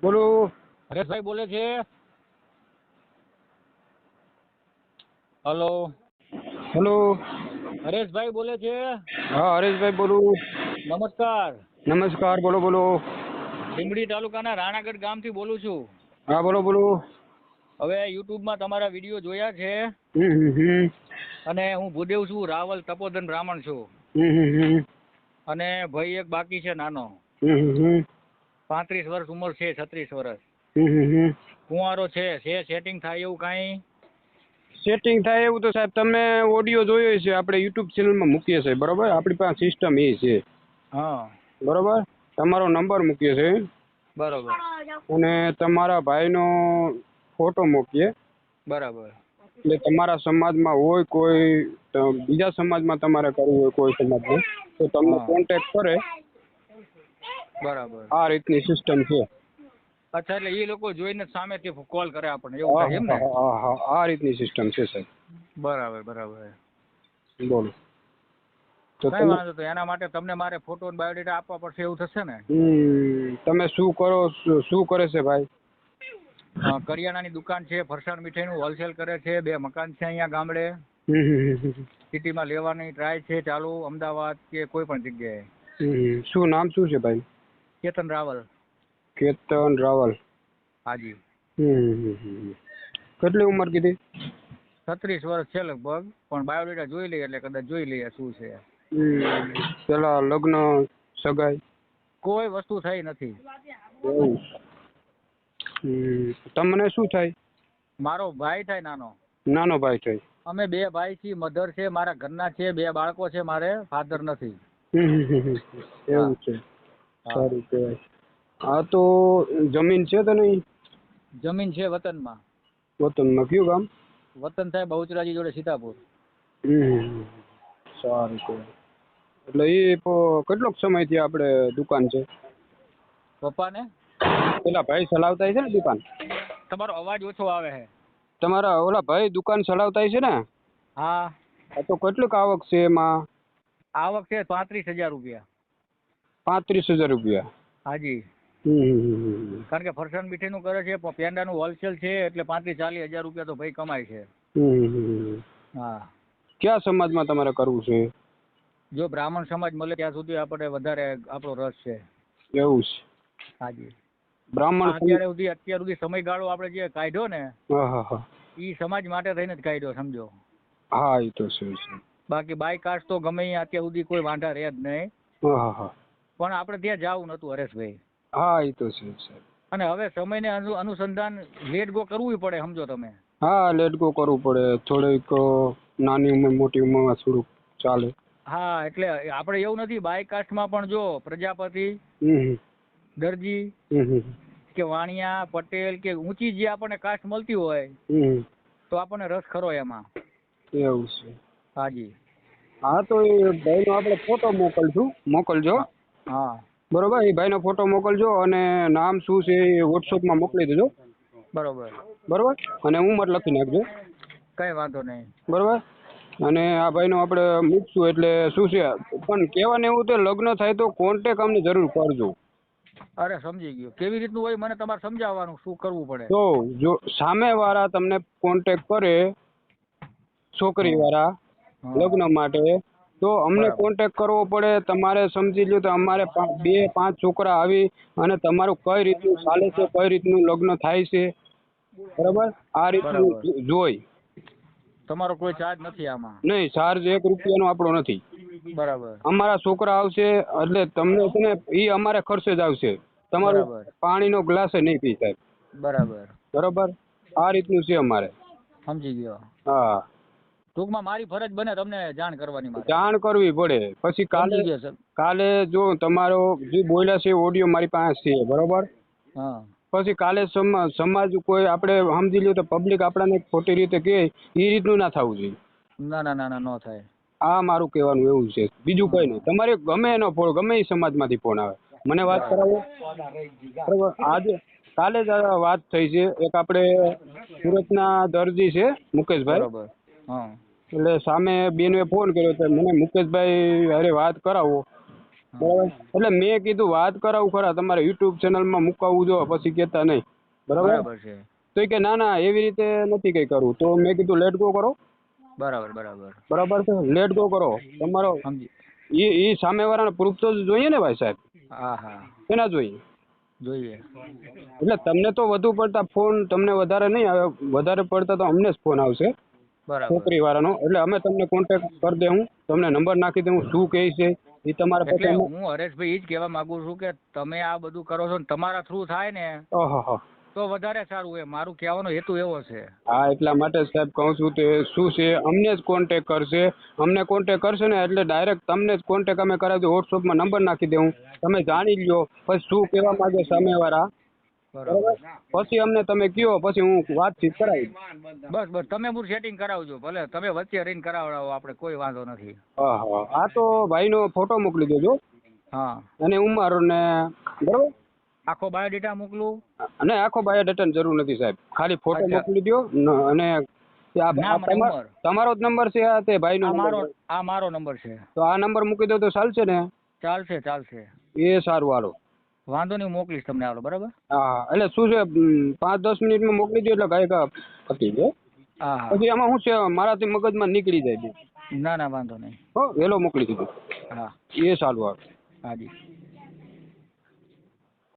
બોલો. હરેશભાઈ બોલે છે. હલો. હેલો. હરેશભાઈ બોલે છે. હા, હરેશભાઈ બોલું. નમસ્કાર. નમસ્કાર. બોલો બોલો. લીંબડી તાલુકાના રાણાગઢ ગામથી બોલું છું. હા, બોલો બોલો. હવે યુટ્યુબમાં તમારા વિડીયો જોયા છે હમ. અને હું ભૂદેવ છું, રાવલ તપોધન બ્રાહ્મણ છું. હમ. અને ભાઈ એક બાકી છે નાનો, હમ. 35 વર્ષ ઉંમર છે, 36 વર્ષ. હમ. કુંવારો છે સેટિંગ થાય એવું કાંઈ? સેટિંગ થાય એવું તો સાહેબ તમે ઓડિયો જોયો છે, આપણે યુટ્યુબ ચેનલમાં મૂકીએ છીએ, બરોબર? આપણી પાસે સિસ્ટમ એ છે, હા, બરોબર. તમારો નંબર મૂકીએ છે બરોબર અને તમારા ભાઈનો ફોટો મૂકીએ. બરાબર. એટલે તમારા સમાજમાં હોય કોઈ બીજા સમાજમાં તમારે કરવું હોય કોઈ સમાજમાં તો તમને હા, કોન્ટેક્ટ કરે. બરાબર. આ રીતની સિસ્ટમ છે. અચ્છા, એટલે એ લોકો જોઈને સામેથી કોલ કરે આપણને એવું હા થાય એમ હા ને? હા હા, આ રીતની સિસ્ટમ છે સાહેબ. બરાબર બરાબર. બોલો. તો કઈ તમે વાંધો તો એના માટે તમને મારે ફોટો અને બાયોડેટા આપવા પડશે એવું થશે ને? તમે શું કરો, શું કરે છે ભાઈ? કરિયાણાની દુકાન છે, ફરસાણ મીઠાઈનું હોલસેલ કરે છે, 2 મકાન છે અહીંયા ગામડે. સિટીમાં લેવાની ટ્રાય છે ચાલુ, અમદાવાદ કે કોઈ પણ જગ્યાએ. શું નામ શું છે ભાઈ? કેતન રાવલ. કેતન રાવલ. હાજી. કેટલી ઉંમર કીધી? 36 વર્ષ છે લગભગ, પણ બાયોડેટા જોઈ લઈએ એટલે કદાચ જોઈ લઈએ શું છે. પેલા લગ્ન સગાઈ કોઈ વસ્તુ થઈ નથી. એવું? તમને શું થાય? મારો ભાઈ થાય નાનો. નાનો ભાઈ થાય. અમે 2 ભાઈ છીએ, મધર છે, મારા ઘરના છે, 2 બાળકો છે, મારે ફાધર નથી. એવું હા છે. હા. સારું કહેવાય. હા, તો જમીન છે તો નહીં? જમીન છે વતનમાં. વતનમાં કયું ગામ? વતન થાય બહુચરાજી જોડે સીતાપુર. સારું કહેવાય. એટલે એ કેટલોક સમયથી આપણે દુકાન છે? પપ્પાને પેલા ભાઈ ચલાવતા છે ને દુકાન? તમારો અવાજ ઓછો આવે છે. તમારા ઓલા ભાઈ દુકાન ચલાવતા છે ને? હા. તો કેટલીક આવક છે એમાં? આવક છે 35,000 રૂપિયા. 35,000 રૂપિયા? હાજી. કારણ કે ફરસાણ મીઠાઈનું કરે છે, પેંડાનું હોલસેલ છે, એટલે 35-40 હજાર રૂપિયા તો ભાઈ કમાય છે. હા. કયા સમાજમાં તમારે કરવું છે? જો બ્રાહ્મણ સમાજ મળે ત્યાં સુધી આપણે વધારે આપણો રસ છે. એવું છે. હાજી. બ્રાહ્મણ અત્યાર સુધી સમયગાળો આપણે જે કાઢ્યો ને હા. એ સમાજ માટે થઈને જ કાઢ્યો, સમજો. હા, એ તો છે. બાકી બાય કાસ્ટ તો ગમે અહીંયા અત્યાર સુધી કોઈ વાંધા રહે જ નહીં. હા. પણ આપણે ત્યાં જવું નતું હરેશભાઈ. હા, એ તો છે. અને હવે સમયને અનુસંધાન લેટ ગો કરવું પડે, સમજો તમે. હા, લેટ ગો કરવું પડે. થોડીક નાની ઉંમર મોટી ઉંમરમાં થોડુંક ચાલે. હા, એટલે આપણે એવું નથી, બાય કાસ્ટમાં પણ જો પ્રજાપતિ, દરજી કે વાણિયા, પટેલ કે ઊંચી જે આપણને કાસ્ટ મળતી હોય તો આપણને રસ ખરો એમાં. એવું છે. હાજી. હા, તો એ ભાઈનો આપણે ફોટો મોકલજો. હા. બરોબર, એ ભાઈનો ફોટો મોકલજો અને નામ શું છે એ વોટ્સઅપમાં મોકલી દેજો. બરોબર. અને ઉંમર લખી નાખજો. કઈ વાંધો નહીં. બરોબર. અને આ ભાઈનો આપણે મૂકશું એટલે શું છે, પણ કહેવાને એવું તો લગ્ન થાય તો કોન્ટેક અમને જરૂર કરજો. અરે સમજી ગયો. કેવી રીતનું હોય મને તમારે સમજાવવાનું, શું કરવું પડે. તો જો સામેવાળા તમને કોન્ટેક કરે, છોકરીવાળા લગ્ન માટે, તો અમને બરાબર કોન્ટેક કરવો પડે. તમારે સમજી લો તો અમારે 2-5 છોકરા આવી અને તમારું કઈ રીતનું ચાલે છે, કઈ રીતનું લગ્ન થાય છે, બરાબર, આ રીતનું બરાબર. જોઈ. તમારો કોઈ ચાર્જ નથી આમાં? નહીં, ચાર્જ 1 રૂપિયાનો આપણો નથી. બરાબર. અમારા છોકરા આવશે એટલે તમને છે ને એ અમારે ખર્ચે જ આવશે. તમારું બરાબર. પાણીનો ગ્લાસ નહીં પી સાહેબ. બરાબર. બરોબર, આ રીતનું છે અમારે. સમજી ગયો. હા. ટૂંકમાં મારી ફરજ બને તમને જાણ કરવાની મારે. જાણ કરવી પડે. પછી સમજી ગયો સર. કાલે જો તમારો જે બોલ્યા છે ઓડિયો મારી પાસે છે, બરોબર. હા. પછી કાલે સમાજ કોઈ આપણે સમજી લો તો પબ્લિક આપણાને ખોટી રીતે કહે, એ રીતનું ના થવું જોઈએ. ના, ન થાય. આ મારું કહેવાનું એવું છે, બીજું કંઈ નહીં. તમારે ગમે એનો ફોન, ગમે એ સમાજમાંથી ફોન આવે, મને વાત કરાવો. બરાબર. કાલે જ વાત થઈ છે. એક આપણે સુરતના દરજી છે મુકેશભાઈ, બરોબર. હા. એટલે સામે બેનએ ફોન કર્યો તો મને મુકેશભાઈ અરે વાત કરાવો. બરાબર. એટલે મેં કીધું વાત કરાવું ખરા તમારે યુટ્યુબ ચેનલમાં મુકાવવું જો પછી કહેતા નહીં. બરાબર. બરાબર છે. તો એ કે ના ના એવી રીતે નથી કંઈ કરવું. તો મેં કીધું લેટ ગો કરો. બરાબર બરાબર. બરાબર છે, લેટ ગો કરો. તમારો સમજી. એ સામેવાળાને પ્રૂફ તો જોઈએ ને ભાઈ સાહેબ. હા હા કેના જોઈએ? જોઈએ. એટલે તમને તો વધુ પડતા ફોન તમને વધારે નહીં આવે, વધારે પડતા તો અમને જ ફોન આવશે બરાબર. છોકરી વાળાનો. એટલે અમે તમને કોન્ટેક્ટ કરી દે, હું તમને નંબર નાખી દઉં, શું કહે છે એ તમારે એટલે પછી. હું હરેશભાઈ એ જ કહેવા માંગુ છું કે તમે આ બધું કરો છો ને તમારા થ્રુ થાય ને ઓહો. તો વધારે સારું હોય. મારું કહેવાનો હેતુ એવો છે. હા એટલા માટે જ સાહેબ કહું છું તે શું છે અમને જ કોન્ટેક્ટ કરશે. અમને કોન્ટેક્ટ કરશે ને એટલે ડાયરેક્ટ તમને જ કોન્ટેક્ટ અમે કરાવી દઉં. વોટ્સઅપમાં નંબર નાખી દઉં, તમે જાણી લ્યો પછી શું કહેવા માંગે સામેવાળા. બરાબર. પછી અમને તમે કહો પછી હું વાતચીત કરાવી. બસ બસ તમે હું સેટિંગ કરાવજો. ભલે તમે વચ્ચે રહીને કરાવડાવો, આપણે કોઈ વાંધો નથી. હા હા. આ તો ભાઈનો ફોટો મોકલી દેજો હા. અને ઉંમર ને બરાબર. આખો બાયોડેટા મોકલું? અને આખો બાયોડેટાની જરૂર નથી સાહેબ, ખાલી ફોટો અચ્છા. મોકલી દો અને નામ અને ઉંમર. તમારો જ નંબર છે આ તે ભાઈનો નંબર? આ મારો નંબર છે. તો આ નંબર મૂકી દો તો ચાલશે ને? ચાલશે ચાલશે. એ સારું હાલો. વાંધો નહીં, હું મોકલીશ તમને. હાલો બરાબર. હા એટલે શું છે 5-10 મિનિટમાં મોકલી દો એટલે ગાયકા પતી જાય. હા હા. પછી એમાં શું છે મારાથી મગજમાં નીકળી જાય છે. ના ના વાંધો નહીં. હો વેલો મોકલી દીધો. હા. એ સારું હાલો. હાજી.